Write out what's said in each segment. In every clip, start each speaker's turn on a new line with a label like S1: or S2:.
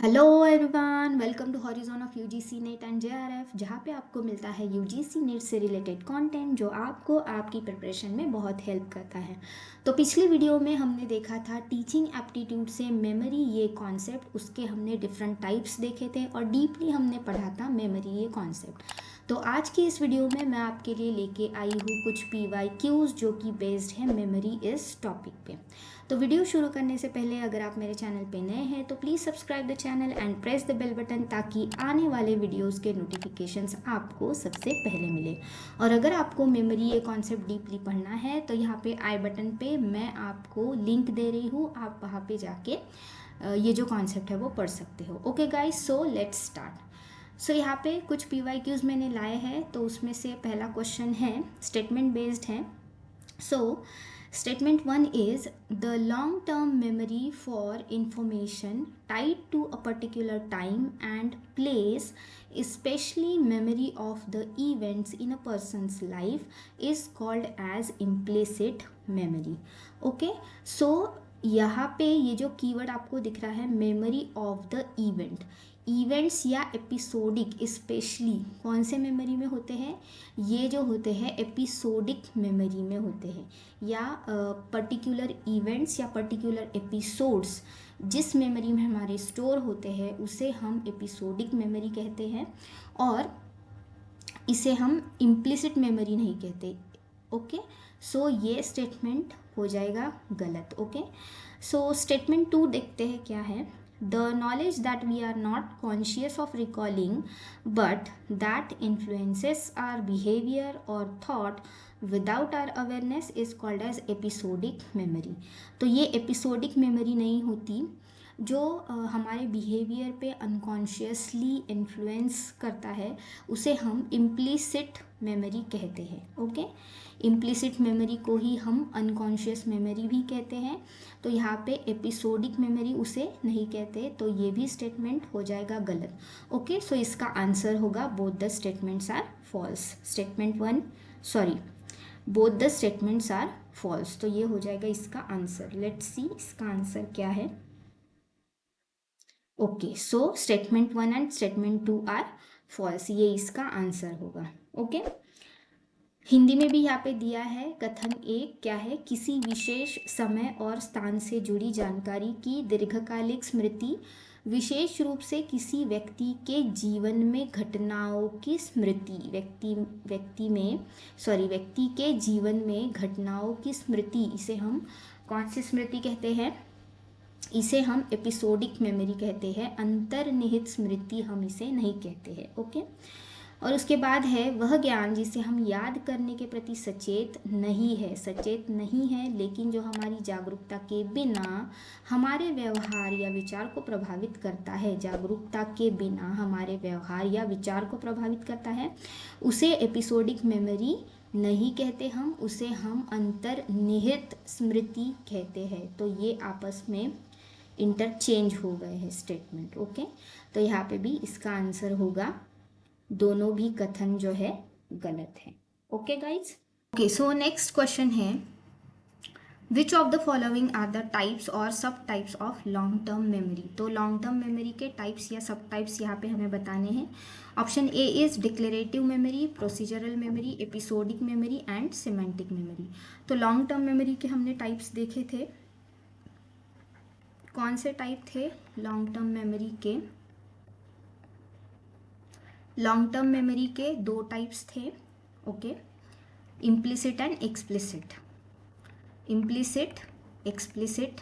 S1: Hello everyone, welcome to Horizon of UGC NET and JRF, जहाँ पे आपको मिलता है यूजीसी नेट से रिलेटेड कंटेंट जो आपको आपकी प्रिपरेशन में बहुत हेल्प करता है। तो पिछली वीडियो में हमने देखा था टीचिंग एप्टीट्यूड से मेमोरी ये कॉन्सेप्ट, उसके हमने डिफरेंट टाइप्स देखे थे और डीपली हमने पढ़ा था मेमोरी ये कॉन्सेप्ट। तो आज की इस वीडियो में मैं आपके लिए लेके आई हूँ कुछ PYQs जो कि बेस्ड है मेमोरी इस टॉपिक पे। तो वीडियो शुरू करने से पहले अगर आप मेरे चैनल पे नए हैं तो please subscribe the channel and press the bell button ताकि आने वाले वीडियोस के नोटिफिकेशंस आपको सबसे पहले मिले। और अगर आपको मेमोरी ये कॉन्सेप्ट डीपली पढ़ना है तो यहाँ पे आई बटन पे मैं आपको लिंक दे रही हूँ, आप वहाँ पे जाके ये जो कॉन्सेप्ट है वो पढ़ सकते हो। Okay guys, so let's start. So यहाँ पे कुछ PYQs मैंने लाए हैं, तो उसमें से पहला क्वेश्चन है, स्टेटमेंट बेस्ड है। So, statement 1 is the long term memory for information tied to a particular time and place, especially memory of the events in a person's life, is called as implicit memory. Okay, so यहाँ पे ये जो keyword आपको दिख रहा है, memory of the event, events या episodic, specially कौन से मेमोरी में होते हैं? ये जो होते हैं एपिसोडिक मेमोरी में होते हैं, या पर्टिकुलर इवेंट्स या पर्टिकुलर एपिसोड्स जिस मेमोरी में हमारे स्टोर होते हैं उसे हम एपिसोडिक मेमोरी कहते हैं, और इसे हम इम्प्लिसिट मेमोरी नहीं कहते। ओके, सो ये स्टेटमेंट हो जाएगा गलत। ओके, सो स्टेटमेंट 2 देखते हैं क्या है। The knowledge that we are not conscious of recalling but that influences our behaviour और thought without our awareness is called as episodic memory. तो ये एपिसोडिक मेमोरी नहीं होती, जो हमारे बिहेवियर पे अनकॉन्शियसली इन्फ्लुएंस करता है उसे हम इम्प्लिसिट मेमोरी कहते हैं। ओके, इम्प्लिसिट मेमोरी को ही हम अनकॉन्शियस मेमोरी भी कहते हैं। तो यहाँ पे एपिसोडिक मेमोरी उसे नहीं कहते, तो ये भी स्टेटमेंट हो जाएगा गलत। ओके, सो इसका आंसर होगा both the statements are false. Statement 1, sorry, both the statements are false, तो ये हो जाएगा इसका आंसर। लेट्स सी इसका आंसर क्या है। Okay, so statement 1 and statement 2 are false, ये इसका आंसर होगा। ओके, हिंदी में भी यहाँ पे दिया है। कथन एक क्या है? किसी विशेष समय और स्थान से जुड़ी जानकारी की दीर्घकालिक स्मृति विशेष रूप से किसी व्यक्ति के जीवन में घटनाओं की स्मृति, व्यक्ति के जीवन में घटनाओं की स्मृति, इसे हम कौन सी स्मृति कहते हैं? इसे हम एपिसोडिक मेमोरी कहते हैं, अंतर्निहित स्मृति हम इसे नहीं कहते हैं। ओके, और उसके बाद है वह ज्ञान जिसे हम याद करने के प्रति सचेत नहीं है लेकिन जो हमारी जागरूकता के बिना हमारे व्यवहार या विचार को प्रभावित करता है, जागरूकता के बिना हमारे व्यवहार या विचार को प्रभावित करता है, उसे एपिसोडिक मेमोरी नहीं कहते हम, उसे हम अंतर्निहित स्मृति कहते हैं। तो ये आपस में इंटरचेंज हो गए हैं स्टेटमेंट। ओके, तो यहाँ पे भी इसका आंसर होगा, दोनों भी कथन जो है गलत है। Okay guys, okay, so next question है, which of the following are the types और subtypes of long term memory? तो लॉन्ग टर्म मेमोरी के टाइप्स या सब टाइप्स यहाँ पे हमें बताने हैं। Option A is declarative memory, procedural memory, episodic memory and semantic memory. तो लॉन्ग टर्म मेमोरी के हमने टाइप्स देखे थे। कौन से टाइप थे लॉन्ग टर्म मेमोरी के? लॉन्ग टर्म मेमोरी के दो टाइप्स थे। Okay, implicit and explicit. Implicit, explicit.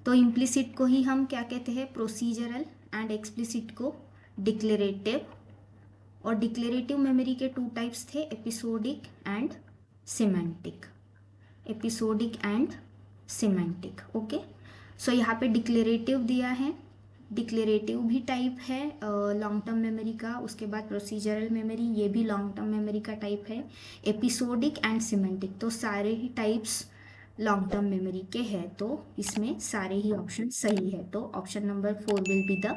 S1: तो इम्प्लिसिट को ही हम क्या कहते हैं? प्रोसीजरल, एंड एक्सप्लिसिट को डिक्लेरेटिव। और डिक्लेरेटिव मेमोरी के टू टाइप्स थे, episodic and semantic. Episodic and semantic. Okay, so यहाँ पे डिक्लेरेटिव दिया है, डिक्लेरेटिव भी टाइप है लॉन्ग टर्म मेमोरी का। उसके बाद प्रोसीजरल मेमोरी, ये भी लॉन्ग टर्म मेमोरी का टाइप है। एपिसोडिक एंड सिमेंटिक, तो सारे ही टाइप्स लॉन्ग टर्म मेमोरी के हैं, तो इसमें सारे ही ऑप्शन सही है। तो option number 4 will be the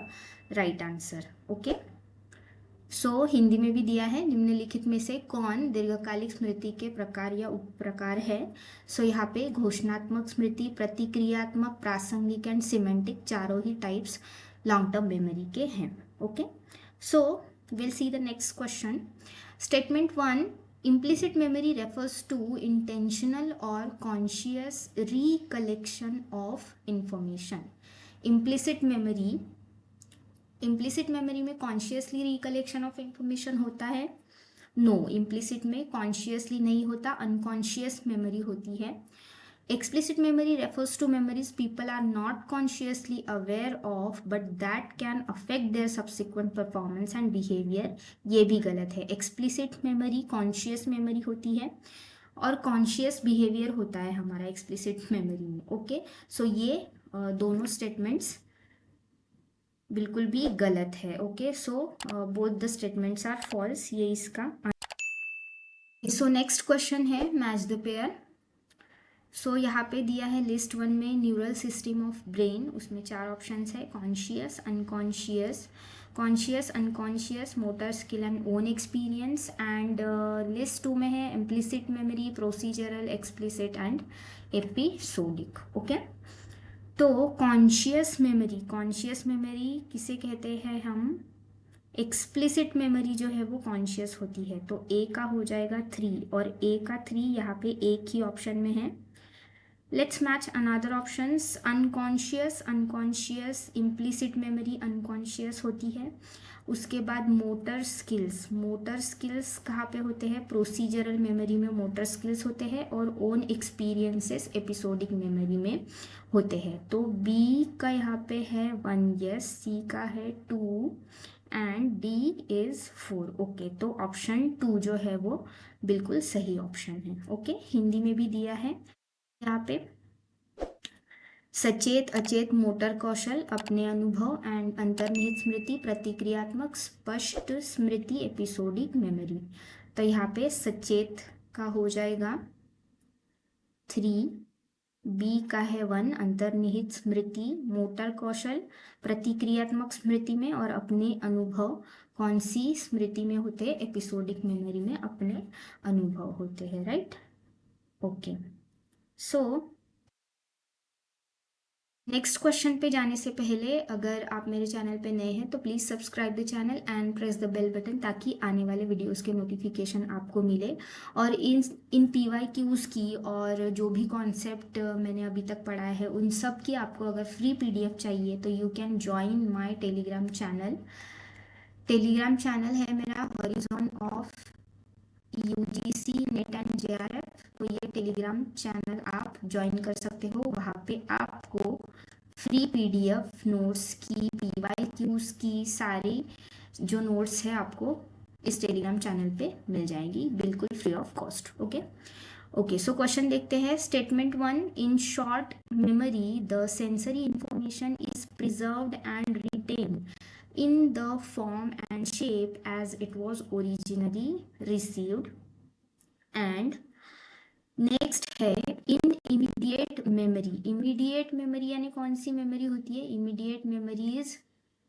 S1: right answer. Okay, Hindi में भी दिया है, निम्नलिखित में से कौन दीर्घकालिक स्मृति के प्रकार या उपप्रकार है। यहाँ पे घोषणात्मक स्मृति, प्रतिक्रियात्मक, प्रासंगिक एंड सिमेंटिक चारों ही टाइप्स लॉन्ग टर्म मेमोरी के हैं। Okay, so we'll see the next question. Statement 1, implicit memory refers to intentional or conscious recollection of information. implicit memory में कॉन्शियसली रिकलेक्शन ऑफ इंफॉर्मेशन होता है? नो, इम्प्लिसिट में consciously नहीं होता, unconscious memory होती है। Explicit memory refers to memories people are not consciously aware of but that can affect their subsequent performance and behavior. ये भी गलत है। Explicit memory conscious memory होती है और conscious behavior होता है हमारा explicit memory में। ओके, सो ये दोनों स्टेटमेंट्स बिल्कुल भी गलत है। Okay, so both the statements are false, ये इसका। सो नेक्स्ट क्वेश्चन है मैच द पेयर। यहाँ पे दिया है लिस्ट 1 में न्यूरल सिस्टम ऑफ ब्रेन, उसमें 4 ऑप्शंस है, conscious, unconscious, motor skill and own experience. And list 2 में है implicit memory, procedural, explicit and episodic. Okay, तो कॉन्शियस मेमोरी किसे कहते हैं हम? एक्सप्लिसिट मेमोरी जो है वो कॉन्शियस होती है, तो ए का हो जाएगा 3 और ए का 3 यहाँ पे एक ही ऑप्शन में है। Let's match another options. Unconscious, implicit memory unconscious होती है। उसके बाद मोटर स्किल्स कहाँ पे होते हैं? प्रोसीजरल मेमोरी में मोटर स्किल्स होते हैं और ओन एक्सपीरियंसेस एपिसोडिक मेमोरी में होते हैं। तो बी का यहाँ पे है 1 यस, सी का है 2 एंड डी इज 4। ओके, तो ऑप्शन 2 जो है वो बिल्कुल सही ऑप्शन है। ओके, हिंदी में भी दिया है यहाँ पे सचेत अचेत मोटर कौशल, अपने अनुभव एंड अंतर्निहित स्मृति, प्रतिक्रियात्मक स्पष्ट स्मृति, एपिसोडिक मेमोरी। तो यहाँ पे सचेत का हो जाएगा 3, बी का है 1 अंतर्निहित स्मृति, मोटर कौशल, प्रतिक्रियात्मक स्मृति में और अपने अनुभव कौन सी स्मृति में होते हैं? एपिसोडिक मेमोरी में अपने अनुभव होते हैं, right. Okay, so next question पे जाने से पहले अगर आप मेरे चैनल पे नए हैं तो please subscribe the channel and press the bell button, ताकि आने वाले वीडियोस के नोटिफिकेशन आपको मिले। और इन PYQs की और जो भी कॉन्सेप्ट मैंने अभी तक पढ़ा है उन सब की आपको अगर फ्री PDF चाहिए तो you can join my Telegram channel है मेरा horizon of UGC net and JRF। तो ये टेलीग्राम चैनल आप ज्वाइन कर सकते हो, वहाँ पे आपको फ्री PDF नोट्स की, PYQs की सारी जो नोट्स है आपको इस टेलीग्राम चैनल पे मिल जाएगी, बिल्कुल free of cost. Okay, so question देखते हैं। Statement 1, in short memory the sensory information is preserved and retained in the form and shape as it was originally received. And next है in immediate memory यानी कौन सी memory होती है? immediate memory is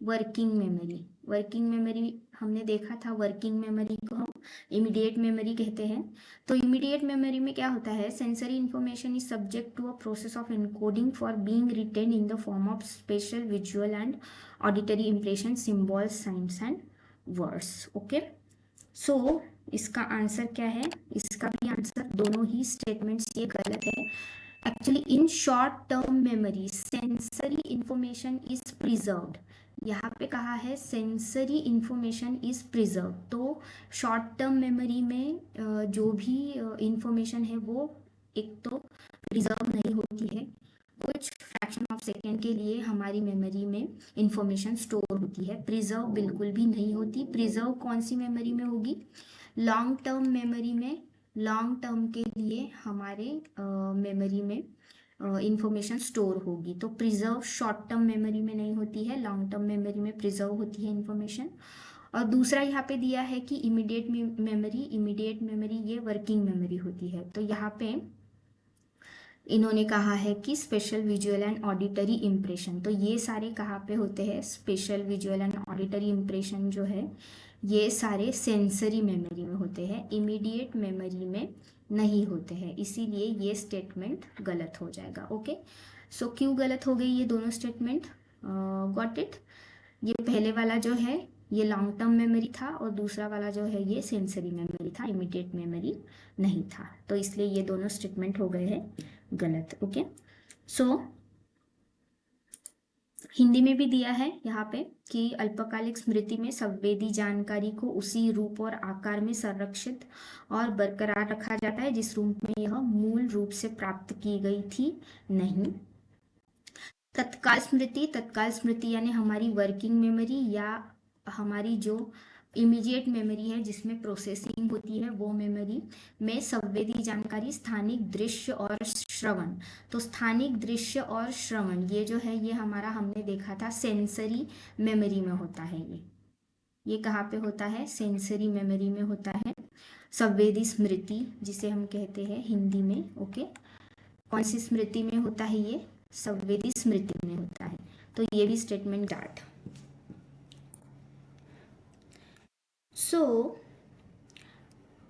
S1: working memory हमने देखा था, working memory को हम इमीडिएट मेमोरी कहते हैं। तो इमीडिएट मेमोरी में क्या होता है? Sensory information is subject to a process of encoding for being retained in the form of special visual and auditory impression, symbols, signs and words. Okay, so इसका answer क्या है? इसका भी आंसर, दोनों ही स्टेटमेंट्स ये गलत है। Actually in short term memory sensory information is preserved, यहाँ पे कहा है सेंसरी इंफॉर्मेशन इज प्रिजर्व। तो शॉर्ट टर्म मेमोरी में जो भी इंफॉर्मेशन है वो एक तो प्रिजर्व नहीं होती है, कुछ फ्रैक्शन ऑफ सेकेंड के लिए हमारी मेमोरी में इंफॉर्मेशन स्टोर होती है, प्रिजर्व बिल्कुल भी नहीं होती। प्रिजर्व कौन सी मेमोरी में होगी? लॉन्ग टर्म मेमोरी में। लॉन्ग टर्म के लिए हमारे मेमोरी में इंफॉर्मेशन स्टोर होगी। तो प्रिजर्व शॉर्ट टर्म मेमोरी में नहीं होती है, लॉन्ग टर्म मेमोरी में प्रिजर्व होती है इंफॉर्मेशन। और दूसरा यहाँ पे दिया है कि इमीडिएट मेमोरी ये वर्किंग मेमोरी होती है। तो यहाँ पे इन्होंने कहा है कि special visual and auditory impression, तो ये सारे कहाँ पे होते हैं? Special visual and auditory impression जो है ये सारे सेंसरी मेमोरी में होते हैं, इमीडिएट मेमोरी में नहीं होते हैं, इसीलिए ये स्टेटमेंट गलत हो जाएगा। ओके, सो क्यों गलत हो गई ये दोनों स्टेटमेंट? Got it? ये पहले वाला जो है ये लॉन्ग टर्म मेमोरी था और दूसरा वाला जो है ये सेंसरी मेमोरी था, इमीडिएट मेमोरी नहीं था, तो इसलिए ये दोनों स्टेटमेंट हो गए हैं गलत। ओके, सो हिंदी में भी दिया है यहाँ पे कि अल्पकालिक स्मृति में संवेदी जानकारी को उसी रूप और आकार में संरक्षित और बरकरार रखा जाता है जिस रूप में यह मूल रूप से प्राप्त की गई थी नहीं। तत्काल स्मृति यानी हमारी वर्किंग मेमोरी या हमारी जो इमीडिएट मेमोरी है जिसमें प्रोसेसिंग होती है, वो मेमोरी में संवेदी जानकारी स्थानिक दृश्य और श्रवण। तो स्थानिक दृश्य और श्रवण ये जो है ये हमारा हमने देखा था सेंसरी मेमोरी में होता है। ये कहाँ पे होता है? सेंसरी मेमोरी में होता है। संवेदी स्मृति जिसे हम कहते हैं हिंदी में। ओके, कौन सी स्मृति में होता है? ये संवेदी स्मृति में होता है। तो ये भी स्टेटमेंट डाट। सो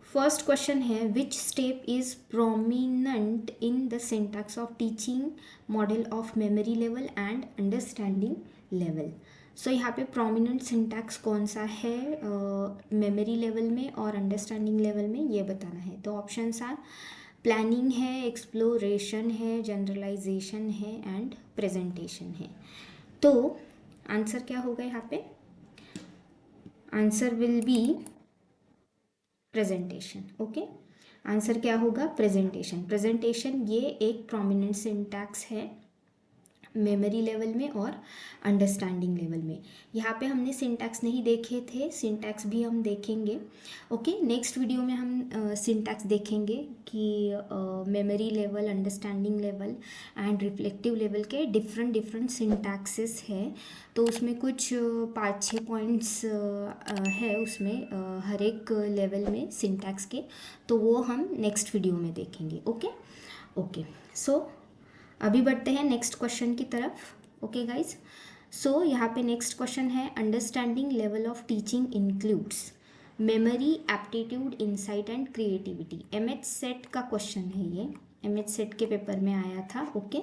S1: फर्स्ट क्वेश्चन है which step is prominent in the syntax of teaching model of memory level and understanding level. So यहाँ पे प्रोमिनेंट सिंटैक्स कौन सा है मेमोरी लेवल में और अंडरस्टैंडिंग लेवल में, ये बताना है। तो ऑप्शंस आर प्लानिंग है, एक्सप्लोरेशन है, जनरलाइजेशन है एंड प्रेजेंटेशन है। तो आंसर क्या होगा यहाँ पे? Answer will be presentation. Okay, answer क्या होगा? प्रेजेंटेशन। प्रेजेंटेशन ये एक प्रोमिनेंट सिंटैक्स है मेमोरी लेवल में और अंडरस्टैंडिंग लेवल में। यहाँ पे हमने सिंटैक्स नहीं देखे थे, सिंटैक्स भी हम देखेंगे। ओके, नेक्स्ट वीडियो में हम सिंटैक्स देखेंगे कि memory level, understanding level and reflective level के डिफरेंट सिंटैक्सेस है। तो उसमें कुछ 5-6 पॉइंट्स है उसमें हर एक लेवल में सिंटैक्स के, तो वो हम नेक्स्ट वीडियो में देखेंगे। ओके, सो अभी बढ़ते हैं नेक्स्ट क्वेश्चन की तरफ। ओके गाइज, सो यहाँ पे नेक्स्ट क्वेश्चन है understanding level of teaching includes memory, aptitude, insight and creativity. MH SET का क्वेश्चन है ये, एमएच सेट के पेपर में आया था। ओके,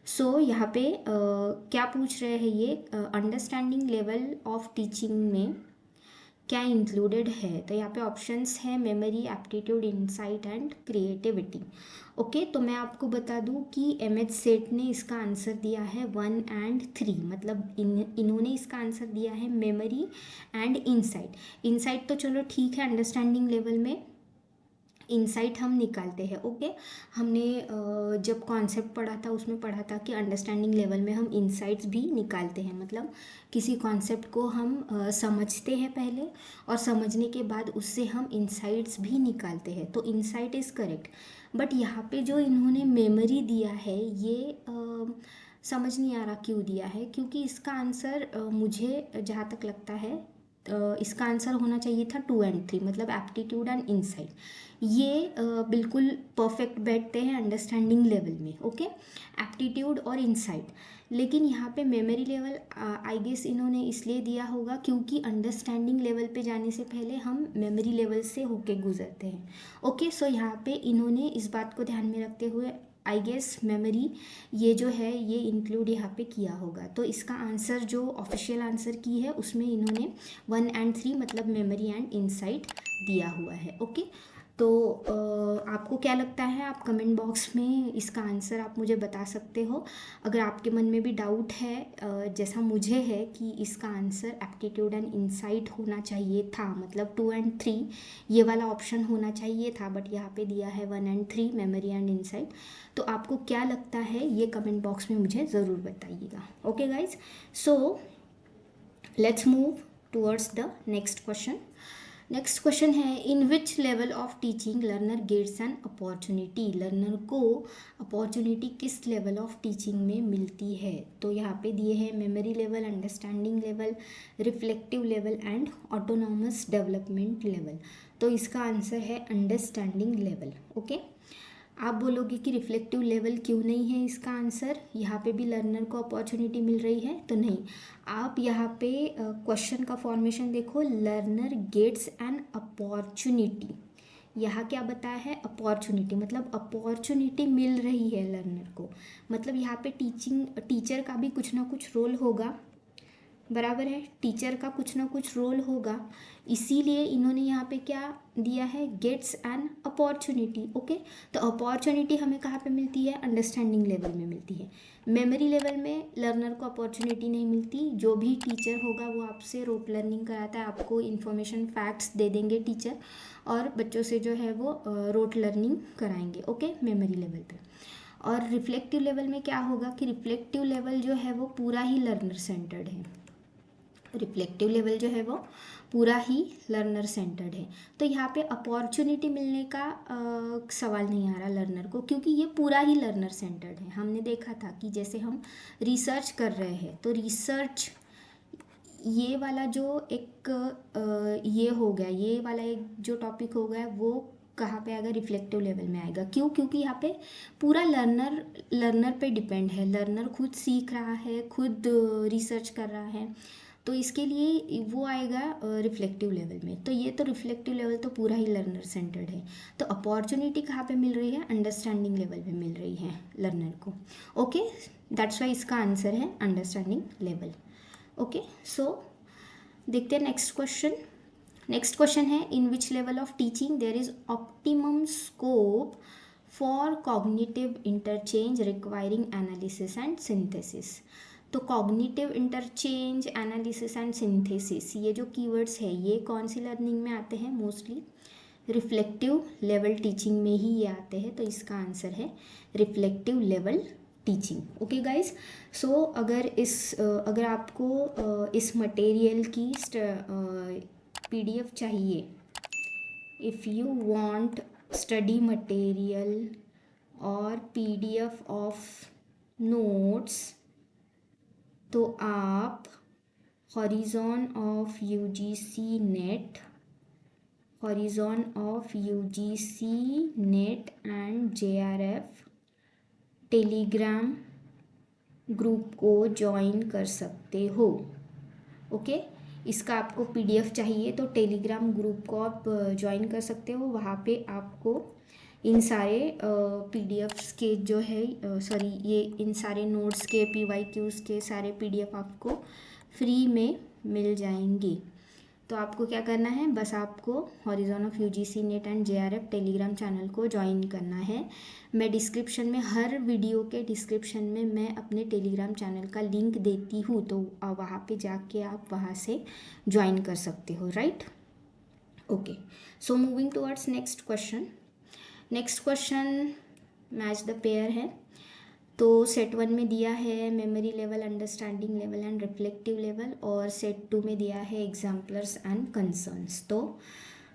S1: सो यहाँ पे क्या पूछ रहे हैं ये अंडरस्टैंडिंग लेवल ऑफ टीचिंग में क्या इंक्लूडेड है? तो यहाँ पे ऑप्शंस है memory, aptitude, insight and creativity. Okay, तो मैं आपको बता दूं कि एमएच सेट ने इसका आंसर दिया है 1 एंड 3, मतलब इन्होंने इसका आंसर दिया है मेमोरी एंड इंसाइट। इंसाइट तो चलो ठीक है, अंडरस्टैंडिंग लेवल में इंसाइट हम निकालते हैं। ओके, हमने जब कॉन्सेप्ट पढ़ा था उसमें पढ़ा था कि अंडरस्टैंडिंग लेवल में हम इंसाइट्स भी निकालते हैं, मतलब किसी कॉन्सेप्ट को हम समझते हैं पहले और समझने के बाद उससे हम इंसाइट्स भी निकालते हैं। तो इंसाइट इज़ करेक्ट, बट यहाँ पे जो इन्होंने मेमोरी दिया है ये समझ नहीं आ रहा क्यों दिया है, क्योंकि इसका आंसर मुझे जहाँ तक लगता है इसका आंसर होना चाहिए था 2 एंड 3, मतलब एप्टीट्यूड एंड इंसाइट। ये बिल्कुल परफेक्ट बैठते हैं अंडरस्टैंडिंग लेवल में। ओके, एप्टीट्यूड और इंसाइट, लेकिन यहाँ पे मेमोरी लेवल आई गेस इन्होंने इसलिए दिया होगा क्योंकि अंडरस्टैंडिंग लेवल पे जाने से पहले हम मेमोरी लेवल से होके गुजरते हैं। ओके, सो यहाँ पे इन्होंने इस बात को ध्यान में रखते हुए आई गेस मेमोरी ये जो है ये इंक्लूड यहाँ पे किया होगा। तो इसका आंसर जो ऑफिशियल आंसर की है उसमें इन्होंने 1 एंड 3 मतलब मेमोरी एंड इंसाइट दिया हुआ है। ओके, तो आपको क्या लगता है? आप कमेंट बॉक्स में इसका आंसर आप मुझे बता सकते हो। अगर आपके मन में भी डाउट है जैसा मुझे है कि इसका आंसर एप्टीट्यूड एंड इंसाइट होना चाहिए था, मतलब 2 एंड 3 ये वाला ऑप्शन होना चाहिए था, बट यहाँ पे दिया है 1 एंड 3 मेमोरी एंड इंसाइट। तो आपको क्या लगता है ये कमेंट बॉक्स में मुझे ज़रूर बताइएगा। Okay guys, so let's move towards the next question. Next question है in which level of teaching learner gets an opportunity. Learner को अपॉर्चुनिटी किस लेवल ऑफ टीचिंग में मिलती है? तो यहाँ पे दिए हैं memory level, understanding level, reflective level and autonomous development level. तो इसका आंसर है अंडरस्टैंडिंग लेवल। ओके, आप बोलोगे कि रिफ्लेक्टिव लेवल क्यों नहीं है इसका आंसर, यहाँ पे भी लर्नर को अपॉर्चुनिटी मिल रही है, तो नहीं। आप यहाँ पे क्वेश्चन का फॉर्मेशन देखो, लर्नर गेट्स एन अपॉर्चुनिटी। यहाँ क्या बताया है, अपॉर्चुनिटी, मतलब अपॉर्चुनिटी मिल रही है लर्नर को, मतलब यहाँ पे टीचर का भी कुछ ना कुछ रोल होगा, बराबर है, टीचर का कुछ ना कुछ रोल होगा, इसीलिए इन्होंने यहाँ पे क्या दिया है, गेट्स एन अपॉर्चुनिटी। ओके, तो अपॉर्चुनिटी हमें कहाँ पे मिलती है, अंडरस्टैंडिंग लेवल में मिलती है। मेमोरी लेवल में लर्नर को अपॉर्चुनिटी नहीं मिलती, जो भी टीचर होगा वो आपसे रोट लर्निंग कराता है, आपको इन्फॉर्मेशन फैक्ट्स दे देंगे टीचर, और बच्चों से जो है वो रोट लर्निंग कराएंगे। ओके, मेमोरी लेवल पे। और रिफ्लेक्टिव लेवल में क्या होगा कि रिफ्लेक्टिव लेवल जो है वो पूरा ही लर्नर सेंटर्ड है, रिफ्लेक्टिव लेवल जो है वो पूरा ही लर्नर सेंटर्ड है। तो यहाँ पे अपॉर्चुनिटी मिलने का सवाल नहीं आ रहा लर्नर को, क्योंकि ये पूरा ही लर्नर सेंटर्ड है। हमने देखा था कि जैसे हम रिसर्च कर रहे हैं, तो रिसर्च ये वाला जो एक ये हो गया, ये वाला एक जो टॉपिक हो गया वो कहाँ पे आएगा, रिफ्लेक्टिव लेवल में आएगा। क्यों, क्योंकि यहाँ पे पूरा लर्नर पे डिपेंड है, लर्नर खुद सीख रहा है, खुद रिसर्च कर रहा है, तो इसके लिए वो आएगा रिफ्लेक्टिव लेवल में। तो ये तो रिफ्लेक्टिव लेवल तो पूरा ही लर्नर सेंटर्ड है। तो अपॉर्चुनिटी कहाँ पे मिल रही है, अंडरस्टैंडिंग लेवल पे मिल रही है लर्नर को। ओके, दैट्स वाई इसका आंसर है अंडरस्टैंडिंग लेवल। ओके, सो देखते हैं नेक्स्ट क्वेश्चन। नेक्स्ट क्वेश्चन है, in which level of teaching there is optimum scope for cognitive interchange requiring analysis and synthesis. तो cognitive interchange, analysis and synthesis, ये जो keywords है ये कौन सी लर्निंग में आते हैं, मोस्टली रिफ्लेक्टिव लेवल टीचिंग में ही ये आते हैं। तो इसका आंसर है reflective level teaching. Okay guys, so अगर आपको इस मटेरियल की पीडीएफ चाहिए, if you want study material और पीडीएफ ऑफ नोट्स, तो आप horizon of UGC NET, horizon of UGC NET and JRF Telegram group को ज्वाइन कर सकते हो। ओके, इसका आपको पीडीएफ चाहिए तो टेलीग्राम ग्रुप को आप ज्वाइन कर सकते हो। वहाँ पे आपको इन सारे पीडीएफ्स के जो है ये इन सारे नोट्स के पीवाईक्यूज़ के सारे पीडीएफ आपको फ्री में मिल जाएंगे। तो आपको क्या करना है, बस आपको horizon of UGC NET and JRF Telegram channel को ज्वाइन करना है। मैं डिस्क्रिप्शन में, हर वीडियो के डिस्क्रिप्शन में मैं अपने टेलीग्राम चैनल का लिंक देती हूँ, तो वहाँ पे जाके आप वहाँ से ज्वाइन कर सकते हो, right. Okay, so moving towards next question. Next question match the pair है। तो सेट 1 में दिया है memory level, understanding level and reflective level, और सेट 2 में दिया है एग्जाम्पलर्स एंड कंसर्न्स। तो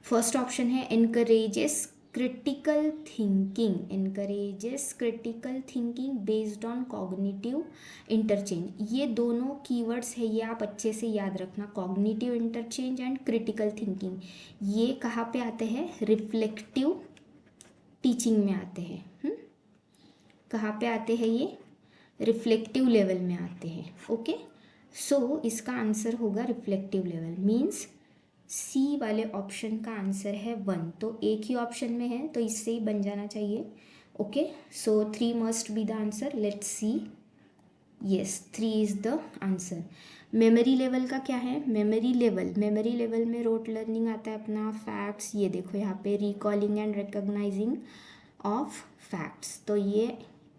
S1: फर्स्ट ऑप्शन है encourages critical thinking, encourages critical thinking based on cognitive interchange. ये दोनों कीवर्ड्स है, ये आप अच्छे से याद रखना, cognitive interchange and critical thinking. ये कहाँ पे आते हैं, रिफ्लेक्टिव टीचिंग में आते हैं। कहाँ पे आते हैं ये, रिफ्लेक्टिव लेवल में आते हैं। ओके, सो इसका आंसर होगा रिफ्लेक्टिव लेवल, मीन्स सी वाले ऑप्शन का आंसर है 1। तो एक ही ऑप्शन में है तो इससे ही बन जाना चाहिए। Okay, so 3 must be the answer, let's see. Yes, 3 is the answer. Memory level का क्या है, मेमोरी लेवल में रोट लर्निंग आता है अपना, फैक्ट्स, ये देखो यहाँ पे recalling and recognising of facts, तो ये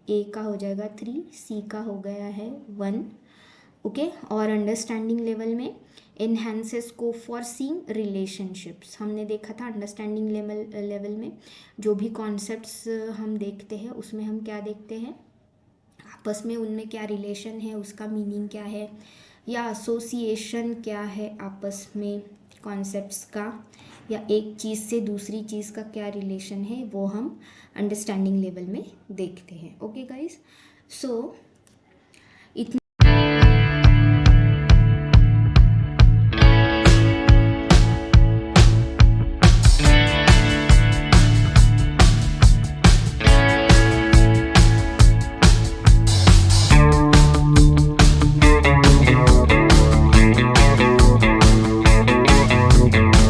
S1: ए का हो जाएगा 3, सी का हो गया है 1। ओके, और अंडरस्टैंडिंग लेवल में enhances scope for seeing relationships. हमने देखा था अंडरस्टैंडिंग लेवल में जो भी कॉन्सेप्ट्स हम देखते हैं उसमें हम क्या देखते हैं, आपस में उनमें क्या रिलेशन है, उसका मीनिंग क्या है, या एसोसिएशन क्या है आपस में कॉन्सेप्ट्स का, या एक चीज़ से दूसरी चीज़ का क्या रिलेशन है, वो हम अंडरस्टैंडिंग लेवल में देखते हैं। ओके गाइस, सो